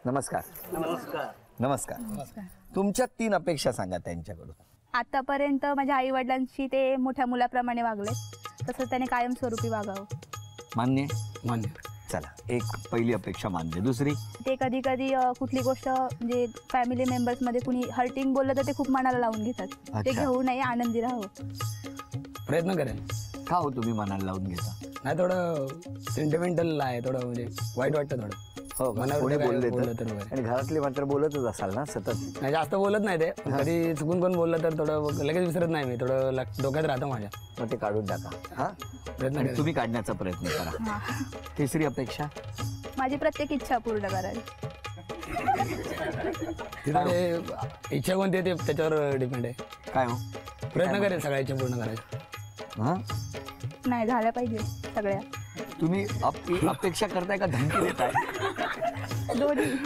नमस्कार. नमस्कार. नमस्कार. तुमच्या 3 अपेक्षा सांगा त्यांच्याकडून. आतापर्यंत माझ्या आई वडिलांशी ते मोठ्या मुलाप्रमाणे वागले, तसं त्याने कायमस्वरूपी वागावं. मान्य? मान्य. चला, एक पहिली अपेक्षा मान्य. दुसरी? ते कधी कधी कुठली गोष्ट म्हणजे फॅमिली मेंबर्स मध्ये कुणी हर्टिंग बोललं तर ते खूप मनाला लावून घेतात. ते घेऊ नये, आनंदी राहावं. प्रयत्न करेन. का हो तुम्ही मनाला लावून घेता? नाही, थोडं सेंटिमेंटल आहे, थोडं म्हणजे वाईट वाटतं थोडं. हो, कोणी बोलले तर. वगैरे. आणि घरातले मात्र बोलतच असाल ना सतत? नाही, जास्त बोलत नाही ते. कधी चुकून कोण बोललं तर थोडं लगेच विसरत नाही मी, थोडं डोक्यात राहतं माझ्या. मग ते काढून टाका. हा, प्रयत्न आणि करेन. तुम्ही काढण्याचा प्रयत्न करा. तिसरी अपेक्षा? माझी प्रत्येक इच्छा पूर्ण करावी. तिथं ते इच्छा कोणती आहे ते त्याच्यावर डिपेंड आहे. काय हो? प्रयत्न करेन सगळ्या इच्छा पूर्ण करायच्या. हा, नाही झाल्या पाहिजे सगळ्या. तुम्ही अपेक्षा करताय का धमकी देताय?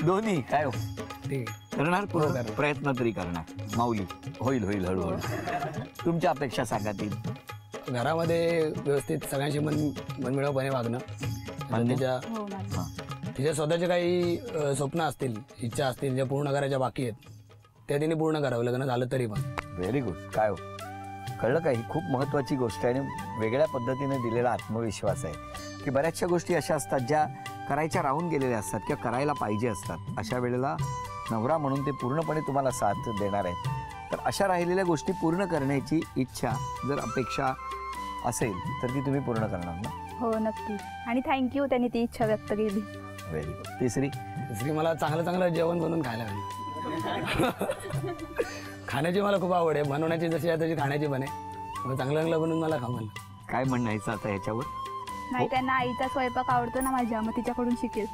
दोन्ही. काय हो? ठीक आहे. करणार पूर्ण प्रयत्न तरी करणार. माऊली, होईल होईल हळूहळू. तुमच्या अपेक्षा सांगा 3. घरामध्ये व्यवस्थित सगळ्यांशी मनमिळावपणे वागणं. हो ना. तिच्या स्वतःचे काही स्वप्न असतील, इच्छा असतील ज्या पूर्ण करायच्या बाकी आहेत, त्या तिने पूर्ण करावं, लग्न झालं तरी पण. Very good. काय हो, कळलं का? ही खूप महत्त्वाची गोष्ट आहे आणि वेगळ्या पद्धतीने दिलेला आत्मविश्वास आहे की बऱ्याचशा गोष्टी अशा असतात ज्या करायच्या राहून गेलेल्या असतात किंवा करायला पाहिजे असतात. अशा वेळेला नवरा म्हणून ते पूर्णपणे तुम्हाला साथ देणार आहेत. तर अशा राहिलेल्या गोष्टी पूर्ण करण्याची इच्छा जर अपेक्षा असेल तर ती तुम्ही पूर्ण करणार ना? हो नक्की. आणि थँक्यू, त्यांनी ती इच्छा व्यक्त केली. Very good. तिसरी? मला चांगलं जेवण बनवून खायला पाहिजे. खाण्याची मला खूप आवड आहे. बनवण्याची जशी आहे तशी खाण्याची पण आहे. मला चांगलं बनवून मला खावं. काय म्हणायचं आता ह्याच्यावर? नाही, त्यांना आईचा स्वयंपाक आवडतो ना माझ्या, मग तिच्याकडून शिकेल.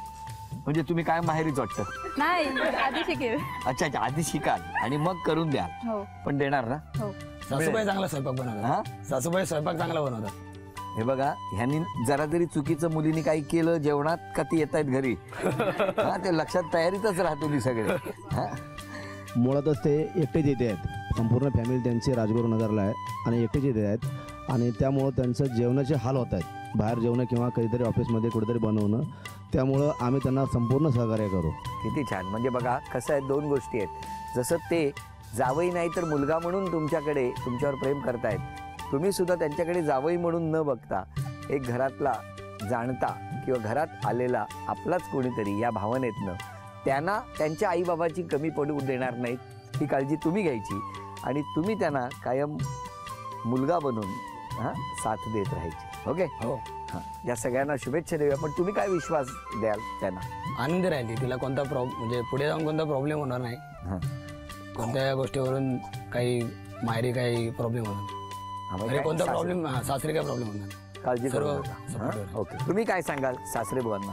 म्हणजे तुम्ही काय माहेरीच वाटतं? नाही, आधी शिकेल. अच्छा, आधी शिकाल आणि मग करून द्याल. हो. पण देणार ना? हो. सासूबाई चांगला स्वयंपाक बनवतात. सासूबाई स्वयंपाक चांगला बनवतात. हे बघा, ह्यांनी जरा तरी चुकीचं मुलीने काही केलं जेवणात का ती येत आहेत घरी. हा, ते लक्षात तयारीतच राहतो मी सगळे. मुळातच ते एकटेच येते आहेत. संपूर्ण फॅमिली त्यांची राजगुरुनगरला आहे आणि एकटेच येते आहेत आणि त्यामुळं त्यांचं जेवणाचे हाल होत आहेत. बाहेर जेवणं किंवा कधीतरी ऑफिसमध्ये कुठेतरी बनवणं. त्यामुळं आम्ही त्यांना संपूर्ण सहकार्य करू. किती छान. म्हणजे बघा कसं आहे, 2 गोष्टी आहेत. जसं ते जावई नाही तर मुलगा म्हणून तुमच्याकडे तुमच्यावर प्रेम करतायत, तुम्ही सुद्धा त्यांच्याकडे जावई म्हणून न बघता एक घरातला जाणता किंवा घरात आलेला आपलाच कोणीतरी या भावनेतनं त्यांना त्यांच्या आईबाबाची कमी पडू देणार नाहीत ही काळजी तुम्ही घ्यायची आणि तुम्ही त्यांना कायम मुलगा बनून साथ देत राहायची. ओके. हो. हां, या सगळ्यांना शुभेच्छा देऊया. पण तुम्ही काय विश्वास द्याल त्यांना? आनंदी राहिली. तिला कोणता म्हणजे पुढे जाऊन कोणता प्रॉब्लेम होणार नाही. कोणत्या गोष्टीवरून काही माहेरी काही प्रॉब्लेम होणार, कोणता प्रॉब्लेम, सासरी काय प्रॉब्लेम होणार, काळजी करू नका. ओके. तुम्ही काय सांगाल सासरे बुवांना?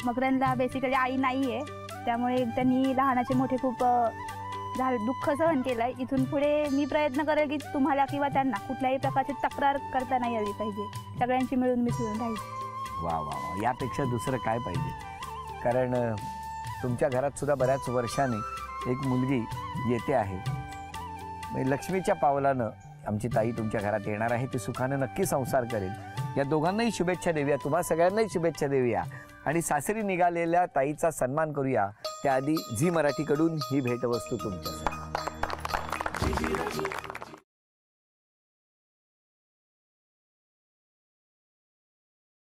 मकरंदला बेसिकली आई नाही आहे, त्यामुळे त्यांनी लहानाचे मोठे खूप दुःख सहन केलंय. इथून पुढे मी प्रयत्न करेल की तुम्हाला किंवा त्यांना कुठल्याही प्रकारची तक्रार करता नाही आली पाहिजे. सगळ्यांची मिळून मिसळून राहायची. वा वा वा, यापेक्षा दुसरं काय पाहिजे? कारण तुमच्या घरात सुद्धा बऱ्याच वर्षांनी एक मुलगी येते आहे. लक्ष्मीच्या पावलानं आमची ताई तुमच्या घरात येणार आहे. ती सुखानं नक्की संसार करेल. या दोघांनाही शुभेच्छा देऊया, तुम्हा सगळ्यांनाही शुभेच्छा देऊया आणि सासरी निघालेल्या ताईचा सन्मान करूया. त्याआधी झी मराठीकडून ही भेटवस्तू तुमच्यासाठी.